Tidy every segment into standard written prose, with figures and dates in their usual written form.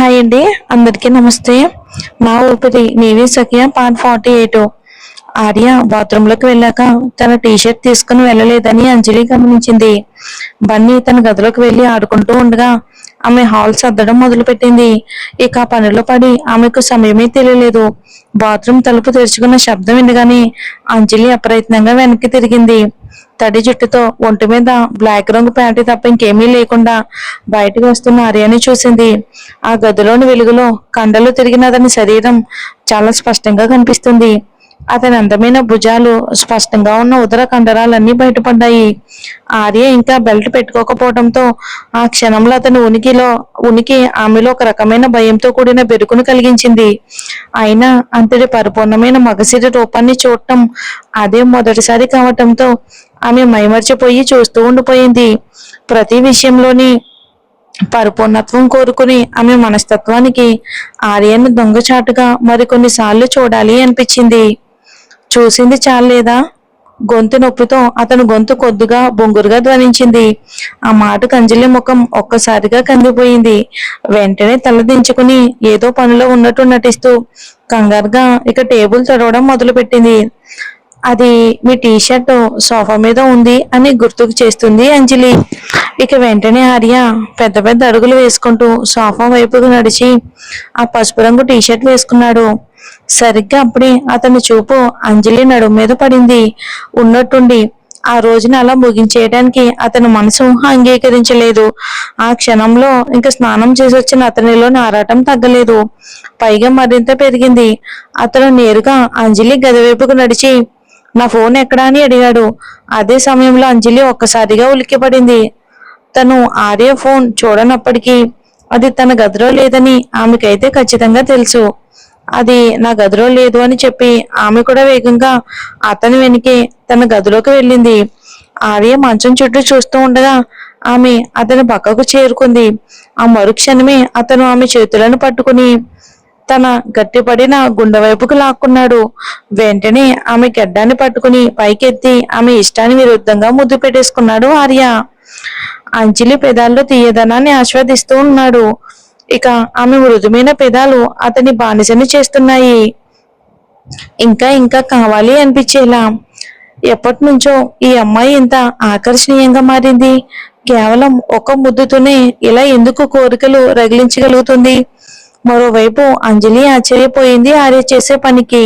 Hi అండి. అందరికీ నమస్తే. నా ఊపిరి నీవే సఖియా పార్ట్ 48. ఆర్య బాత్రూమ్ లోకి వెళ్ళాక తన టీషర్ట్ తీసుకుని వెళ్ళలేదని అంజలి గమనించింది. బన్నీ తన గదిలోకి వెళ్లి ఆడుకుంటూ ఉండగా ఆమె హాల్ సర్దడం మొదలుపెట్టింది. ఇక ఆ పనిలో పడి ఆమెకు సమయమే తెలియలేదు. బాత్రూమ్ తలుపు తెరుచుకున్న శబ్దం వినగానే అంజలి అప్రయత్నంగా వెనక్కి తిరిగింది. తడి జుట్టుతో ఒంటి మీద బ్లాక్ రంగు ప్యాంటు తప్ప ఇంకేమీ లేకుండా బయటకు వస్తున్న ఆర్యాని చూసింది. ఆ గదిలోని వెలుగులో కండలు తిరిగిన అతని శరీరం చాలా స్పష్టంగా కనిపిస్తుంది. అతని అందమైన భుజాలు, స్పష్టంగా ఉన్న ఉదర కండరాలన్నీ బయటపడ్డాయి. ఆర్య ఇంకా బెల్ట్ పెట్టుకోకపోవడంతో ఆ క్షణంలో అతని ఉనికి ఆమెలో ఒక రకమైన భయంతో కూడిన బెరుకును కలిగించింది. అయినా అంతటి పరిపూర్ణమైన మగసిరి రూపాన్ని చూడటం అదే మొదటిసారి కావటంతో ఆమె మైమర్చిపోయి చూస్తూ ఉండిపోయింది. ప్రతి విషయంలోని పరిపూర్ణత్వం కోరుకుని ఆమె మనస్తత్వానికి ఆర్యను దొంగచాటుగా మరికొన్నిసార్లు చూడాలి అనిపించింది. చూసింది చాలేదా? గొంతు నొప్పితో అతని గొంతు కొద్దిగా బొంగురుగా ధ్వనించింది. ఆ మాటకు అంజలి ముఖం ఒక్కసారిగా కందిపోయింది. వెంటనే తలదించుకుని ఏదో పనిలో ఉన్నట్టు నటిస్తూ కంగారుగా ఇక టేబుల్ తడవడం మొదలుపెట్టింది. అది మీ టీషర్ట్ సోఫా మీద ఉంది అని గుర్తుకు చేస్తుంది అంజలి. ఇక వెంటనే ఆర్య పెద్ద పెద్ద అడుగులు వేసుకుంటూ సోఫా వైపుకు నడిచి ఆ పసుపు రంగు టీషర్ట్ వేసుకున్నాడు. సరిగ్గా అప్పుడే అతని చూపు అంజలి నడుము మీద పడింది. ఉన్నట్టుండి ఆ రోజున అలా ముగించేయడానికి అతని మనసు అంగీకరించలేదు. ఆ క్షణంలో ఇంకా స్నానం చేసి వచ్చిన అతనిలోని ఆరాటం తగ్గలేదు, పైగా మరింత పెరిగింది. అతను నేరుగా అంజలి గది వైపుకు నడిచి నా ఫోన్ ఎక్కడా అని అడిగాడు. అదే సమయంలో అంజలి ఒక్కసారిగా ఉలిక్కిపడింది. తను ఆర్య ఫోన్ చూడనప్పటికీ అది తన గదిలో లేదని ఆమెకైతే ఖచ్చితంగా తెలుసు. అది నా గదిలో లేదు అని చెప్పి ఆమె కూడా వేగంగా అతని వెనకే తన గదిలోకి వెళ్ళింది. ఆర్య మంచం చుట్టూ చూస్తూ ఉండగా ఆమె అతని పక్కకు చేరుకుంది. ఆ మరుక్షణమే అతను ఆమె చేతులను పట్టుకుని తన గట్టిపడిన గుండె వైపుకు లాక్కున్నాడు. వెంటనే ఆమె గడ్డాన్ని పట్టుకుని పైకెత్తి ఆమె ఇష్టాన్ని విరుద్ధంగా ముద్దు పెట్టేసుకున్నాడు ఆర్య. అంజలి పెదాల్లో తీయదనాన్ని ఆస్వాదిస్తూ ఉన్నాడు. ఇక ఆమె మృదుమైన పెదాలు అతని బానిసని చేస్తున్నాయి. ఇంకా ఇంకా కావాలి అనిపించేలా. ఎప్పటి నుంచో ఈ అమ్మాయి ఇంత ఆకర్షణీయంగా మారింది. కేవలం ఒక ముద్దుతోనే ఇలా ఎందుకు కోరికలు రగిలించగలుగుతుంది? మరోవైపు అంజలి ఆశ్చర్యపోయింది ఆర్య చేసే పనికి.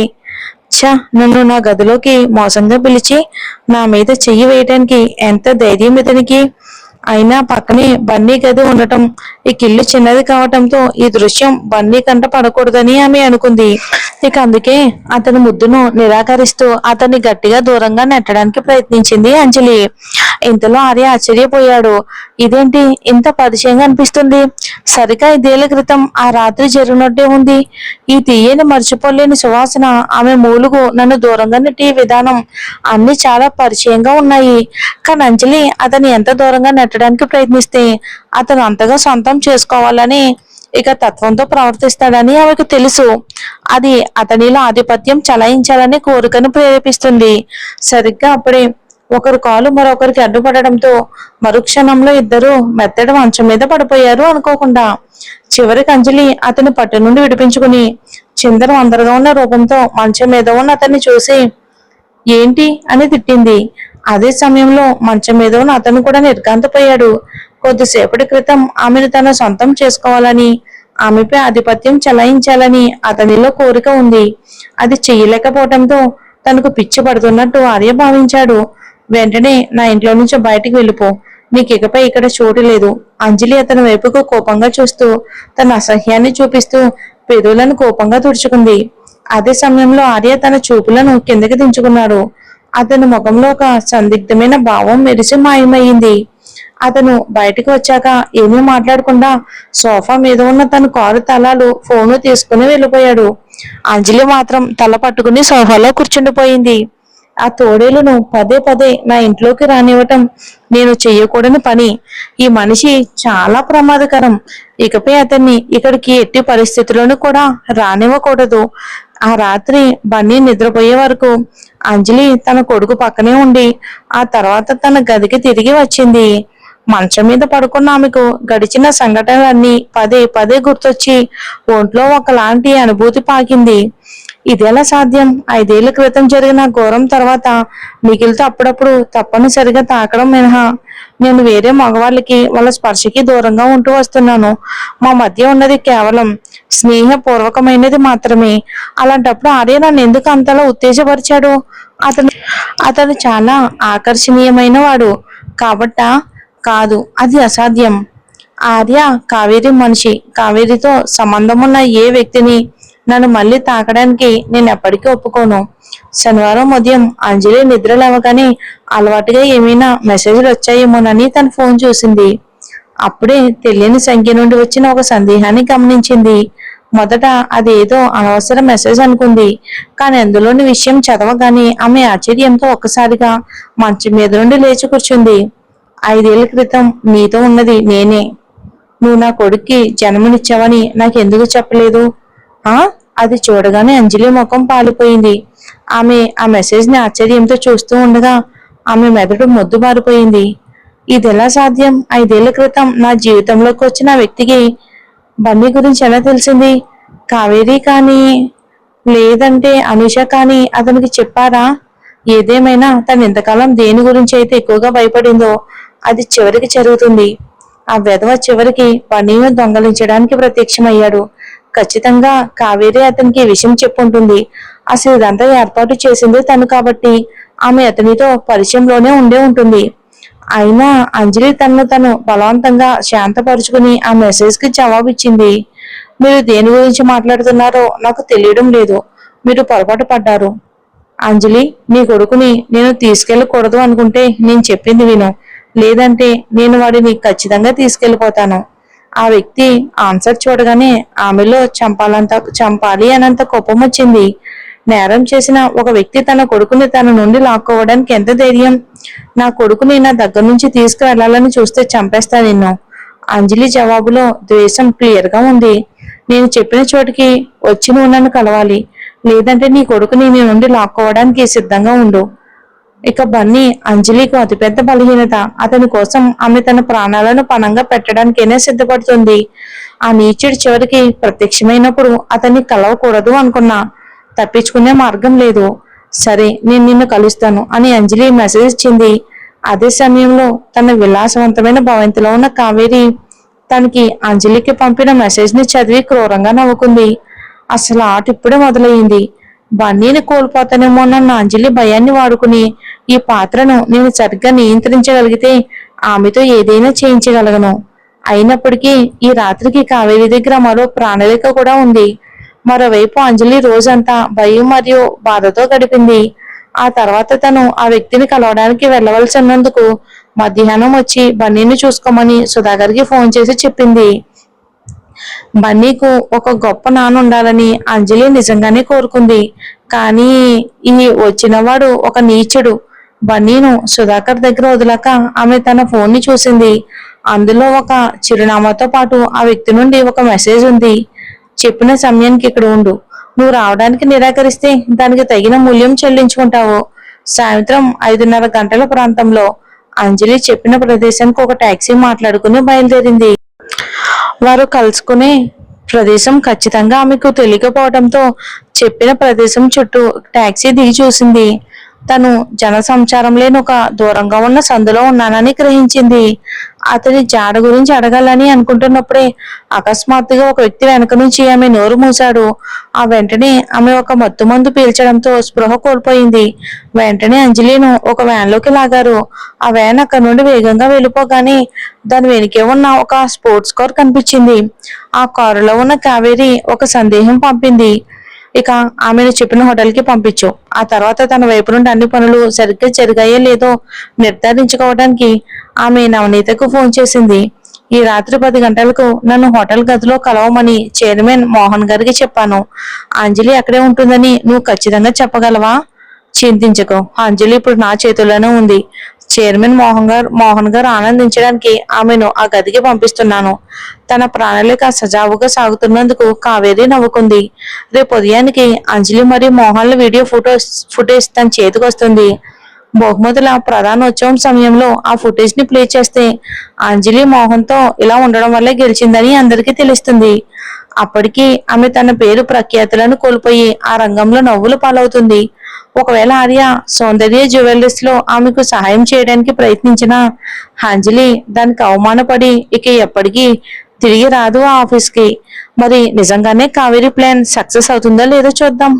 నన్ను నా గదిలోకి మోసంగా పిలిచి నా మీద చెయ్యి వేయటానికి ఎంత ధైర్యం ఇతనికి! అయినా పక్కనే బన్నీ గది ఉండటం, ఈ కిల్లు చిన్నది కావటంతో ఈ దృశ్యం బన్నీ కంట పడకూడదని ఆమె అనుకుంది. ఇక అందుకే అతని ముద్దును నిరాకరిస్తూ అతన్ని గట్టిగా దూరంగా నెట్టడానికి ప్రయత్నించింది అంజలి. ఇంతలో ఆర్య ఆశ్చర్యపోయాడు. ఇదేంటి ఇంత పరిచయంగా అనిపిస్తుంది? సరిగా 5 ఏళ్ల క్రితం ఆ రాత్రి జరిగినట్టే ఉంది. ఈ తీయని మర్చిపోలేని సువాసన, ఆమె మూలుగు, నన్ను దూరంగా నెట్టే విధానం అన్ని చాలా పరిచయంగా ఉన్నాయి. కానీ అంజలి అతన్ని ఎంత దూరంగా నెట్టడానికి ప్రయత్నిస్తే అతను అంతగా సొంతం చేసుకోవాలని ఇక తత్వంతో ప్రవర్తిస్తాడని ఆమెకు తెలుసు. అది అతనిలో ఆధిపత్యం చలాయించాలని కోరికను ప్రేరేపిస్తుంది. సరిగ్గా అప్పుడే ఒకరు కాలు మరొకరికి అడ్డుపడడంతో మరుక్షణంలో ఇద్దరు మెత్తడి మంచం మీద పడిపోయారు అనుకోకుండా. చివరికి అంజలి అతని పట్టు నుండి విడిపించుకుని చిందర వందరగా ఉన్న రూపంతో మంచం మీద ఉన్న అతన్ని చూసి ఏంటి అని తిట్టింది. అదే సమయంలో మంచం మీద ఉన్న అతను కూడా నిర్ఘాంతపోయాడు. కొద్దిసేపటి క్రితం ఆమెను తన సొంతం చేసుకోవాలని, ఆమెపై ఆధిపత్యం చలాయించాలని అతనిలో కోరిక ఉంది. అది చెయ్యలేకపోవడంతో తనకు పిచ్చి పడుతున్నట్టు ఆర్య భావించాడు. వెంటనే నా ఇంట్లో నుంచి బయటికి వెళ్ళిపో, నీకు ఇకపై ఇక్కడ చోటు లేదు. అంజలి అతని వైపుకు కోపంగా చూస్తూ తన అసహ్యాన్ని చూపిస్తూ పెదవులను కోపంగా తుడుచుకుంది. అదే సమయంలో ఆర్య తన చూపులను కిందకి దించుకున్నాడు. అతని ముఖంలో ఒక సందిగ్ధమైన భావం మెరిసి మాయమయ్యింది. అతను బయటకు వచ్చాక ఏమీ మాట్లాడకుండా సోఫా మీద ఉన్న తన కారు తాళాలు, ఫోను తీసుకుని వెళ్ళిపోయాడు. అంజలి మాత్రం తల పట్టుకుని సోఫాలో కూర్చుండిపోయింది. ఆ తోడేలును పదే పదే నా ఇంట్లోకి రానివ్వటం నేను చెయ్యకూడని పని. ఈ మనిషి చాలా ప్రమాదకరం. ఇకపై అతన్ని ఇక్కడికి ఎట్టి పరిస్థితుల్లోనూ కూడా రానివ్వకూడదు. ఆ రాత్రి బన్నీ నిద్రపోయే వరకు అంజలి తన కొడుకు పక్కనే ఉండి ఆ తర్వాత తన గదికి తిరిగి వచ్చింది. మంచం మీద పడుకున్న ఆమెకు గడిచిన సంఘటనలన్నీ పదే పదే గుర్తొచ్చి ఒంట్లో ఒకలాంటి అనుభూతి పాకింది. ఇదెలా సాధ్యం? 5 ఏళ్ల క్రితం జరిగిన ఘోరం తర్వాత మిగిలితో అప్పుడప్పుడు తప్పనిసరిగా తాకడం మినహా నేను వేరే మగవాళ్ళకి వాళ్ళ స్పర్శకి దూరంగా ఉంటూ వస్తున్నాను. మా మధ్య ఉన్నది కేవలం స్నేహపూర్వకమైనది మాత్రమే. అలాంటప్పుడు ఆర్య నన్ను ఎందుకు అంతలా ఉత్తేజపరిచాడు? అతను అతను చాలా ఆకర్షణీయమైన వాడు కాబట్టా? కాదు, అది అసాధ్యం. ఆర్య కావేరి మనిషి. కావేరితో సంబంధమున్న ఏ వ్యక్తిని నన్ను మళ్ళీ తాకడానికి నేను ఎప్పటికీ ఒప్పుకోను. శనివారం ఉదయం అంజలి నిద్ర లేవగానే అలవాటుగా ఏమైనా మెసేజ్లు వచ్చాయేమోనని తన ఫోన్ చూసింది. అప్పుడే తెలియని సంఖ్య నుండి వచ్చిన ఒక సందేహాన్ని గమనించింది. మొదట అదేదో అనవసర మెసేజ్ అనుకుంది. కానీ అందులోని విషయం చదవగానే ఆమె ఆశ్చర్యంతో ఒక్కసారిగా మంచం మీద నుండి లేచి కూర్చుంది. 5 ఏళ్ల క్రితం నీతో ఉన్నది నేనే. నువ్వు నా కొడుక్కి జన్మనిచ్చావని నాకెందుకు చెప్పలేదు? ఆ అది చూడగానే అంజలి ముఖం పాలిపోయింది. ఆమె ఆ మెసేజ్ ని ఆశ్చర్యంతో చూస్తూ ఉండగా ఆమె మెదడు మొద్దుబారిపోయింది. ఇదెలా సాధ్యం? 5 ఏళ్ల క్రితం నా జీవితంలోకి వచ్చిన వ్యక్తికి బన్నీ గురించి ఎలా తెలిసింది? కావేరి కానీ లేదంటే అనుష కానీ అతనికి చెప్పారా? ఏదేమైనా తను ఇంతకాలం దేని గురించి అయితే ఎక్కువగా భయపడిందో అది చివరికి జరుగుతుంది. ఆ వెధవ చివరికి బన్నీని దొంగలించడానికి ప్రత్యక్షమయ్యాడు. ఖచ్చితంగా కావేరి అతనికి ఈ విషయం చెప్పుంటుంది. అసలు ఇదంతా ఏర్పాటు చేసింది తను కాబట్టి ఆమె అతనితో పరిచయంలోనే ఉండే ఉంటుంది. అయినా అంజలి తను బలవంతంగా శాంతపరుచుకుని ఆ మెసేజ్ కి జవాబిచ్చింది. మీరు దేని గురించి మాట్లాడుతున్నారో నాకు తెలియడం లేదు. మీరు పొరపాటు పడ్డారు. అంజలి, నీ కొడుకుని నేను తీసుకెళ్ళకూడదు అనుకుంటే నేను చెప్పింది విను. లేదంటే నేను వాడిని ఖచ్చితంగా తీసుకెళ్లిపోతాను. ఆ వ్యక్తి ఆన్సర్ చూడగానే ఆమెలో చంపాలి అనంత కోపం వచ్చింది. నేరం చేసిన ఒక వ్యక్తి తన కొడుకుని తన నుండి లాక్కోవడానికి ఎంత ధైర్యం? నా కొడుకుని నా దగ్గర నుంచి తీసుకువెళ్లాలని చూస్తే చంపేస్తా నిన్ను. అంజలి జవాబులో ద్వేషం క్లియర్ గా ఉంది. నేను చెప్పిన చోటికి వచ్చి నువ్వు నన్ను కలవాలి. లేదంటే నీ కొడుకుని నీ నుండి లాక్కోవడానికి సిద్ధంగా ఉండు. ఇక బన్నీ అంజలికు అతిపెద్ద బలహీనత. అతని కోసం ఆమె తన ప్రాణాలను పణంగా పెట్టడానికైనా సిద్ధపడుతుంది. ఆ నీచుడి చివరికి ప్రత్యక్షమైనప్పుడు అతన్ని కలవకూడదు అనుకున్నా. తప్పించుకునే మార్గం లేదు. సరే, నేను నిన్ను కలుస్తాను అని అంజలి మెసేజ్ ఇచ్చింది. అదే సమయంలో తన విలాసవంతమైన భవంతిలో ఉన్న కావేరి తనకి అంజలికి పంపిన మెసేజ్ ని చదివి క్రూరంగా నవ్వుకుంది. అసలు ఆట ఇప్పుడే మొదలయ్యింది. బన్నీని కోల్పోతానేమోనన్న అంజలి భయాన్ని వాడుకుని ఈ పాత్రను నేను సరిగ్గా నియంత్రించగలిగితే ఆమెతో ఏదైనా చేయించగలను. అయినప్పటికీ ఈ రాత్రికి కావేరి దగ్గర మరో ప్రాణలేఖ కూడా ఉంది. మరోవైపు అంజలి రోజంతా భయం మరియు బాధతో గడిపింది. ఆ తర్వాత తను ఆ వ్యక్తిని కలవడానికి వెళ్ళవలసి ఉన్నందుకు మధ్యాహ్నం వచ్చి బన్నీని చూసుకోమని సుధాకర్కి ఫోన్ చేసి చెప్పింది. బన్నీకు ఒక గొప్ప నాన్న ఉండాలని అంజలి నిజంగానే కోరుకుంది. కానీ ఈ వచ్చినవాడు ఒక నీచుడు. బన్నీను సుధాకర్ దగ్గర వదిలాక ఆమె తన ఫోన్ ని చూసింది. అందులో ఒక చిరునామాతో పాటు ఆ వ్యక్తి నుండి ఒక మెసేజ్ ఉంది. చెప్పిన సమయానికి ఇక్కడ ఉండు. నువ్వు రావడానికి నిరాకరిస్తే దానికి తగిన మూల్యం చెల్లించుకుంటావు. సాయంత్రం 5:30 గంటల ప్రాంతంలో. అంజలి చెప్పిన ప్రదేశానికి ఒక టాక్సీ మాట్లాడుకుని బయలుదేరింది. వారు కలుసుకునే ప్రదేశం ఖచ్చితంగా ఆమెకు తెలియకపోవడంతో చెప్పిన ప్రదేశం చుట్టూ టాక్సీ దిగి చూసింది. తను జన సంచారం లేని ఒక దూరంగా ఉన్న సందులో ఉన్నానని గ్రహించింది. అతని జాడ గురించి అడగాలని అనుకుంటున్నప్పుడే అకస్మాత్తుగా ఒక వ్యక్తి వెనక నుంచి ఆమె నోరు మూశాడు. ఆ వెంటనే ఆమె ఒక మత్తు మందు పీల్చడంతో స్పృహ కోల్పోయింది. వెంటనే అంజలిను ఒక వ్యాన్ లోకి లాగారు. ఆ వ్యాన్ అక్కడి నుండి వేగంగా వెళ్ళిపోగానే దాని వెనుకే ఉన్న ఒక స్పోర్ట్స్ కార్ కనిపించింది. ఆ కారులో ఉన్న కావేరి ఒక సందేహం పంపింది. ఇక ఆమెను చెప్పిన హోటల్ కి పంపించు. ఆ తర్వాత తన వైపు నుండి అన్ని పనులు సరిగ్గా జరిగాయో లేదో నిర్ధారించుకోవడానికి ఆమె నవనీతకు ఫోన్ చేసింది. ఈ రాత్రి 10 గంటలకు నన్ను హోటల్ గదిలో కలవమని చైర్మన్ మోహన్ గారికి చెప్పాను. అంజలి అక్కడే ఉంటుందని నువ్వు ఖచ్చితంగా చెప్పగలవా? చింతించకు, అంజలి ఇప్పుడు నా చేతుల్లోనే ఉంది. చైర్మన్ మోహన్ గారు ఆనందించడానికి ఆమెను ఆ గదికి పంపిస్తున్నాను. తన ప్రణాళిక సజావుగా సాగుతున్నందుకు కావేరి నవ్వుకుంది. రేపు ఉదయానికి అంజలి మరియు మోహన్ల వీడియో ఫుటేజ్ తన చేతికి వస్తుంది. బహుమతుల ప్రధానోత్సవం సమయంలో ఆ ఫుటేజ్ ని ప్లే చేస్తే అంజలి మోహన్తో ఇలా ఉండడం వల్లే గెలిచిందని అందరికీ తెలుస్తుంది. అప్పటికి ఆమె తన పేరు ప్రఖ్యాతులను కోల్పోయి ఆ రంగంలో నవ్వులు పాలవుతుంది. ఒకవేళ ఆర్య సౌందర్య జ్యువెలరీస్ లో ఆమెకు సహాయం చేయడానికి ప్రయత్నించినా అంజలి దానికి అవమానపడి ఇక ఎప్పటికీ తిరిగి రాదు ఆ ఆఫీస్ కి. మరి నిజంగానే కావేరీ ప్లాన్ సక్సెస్ అవుతుందో లేదో చూద్దాం.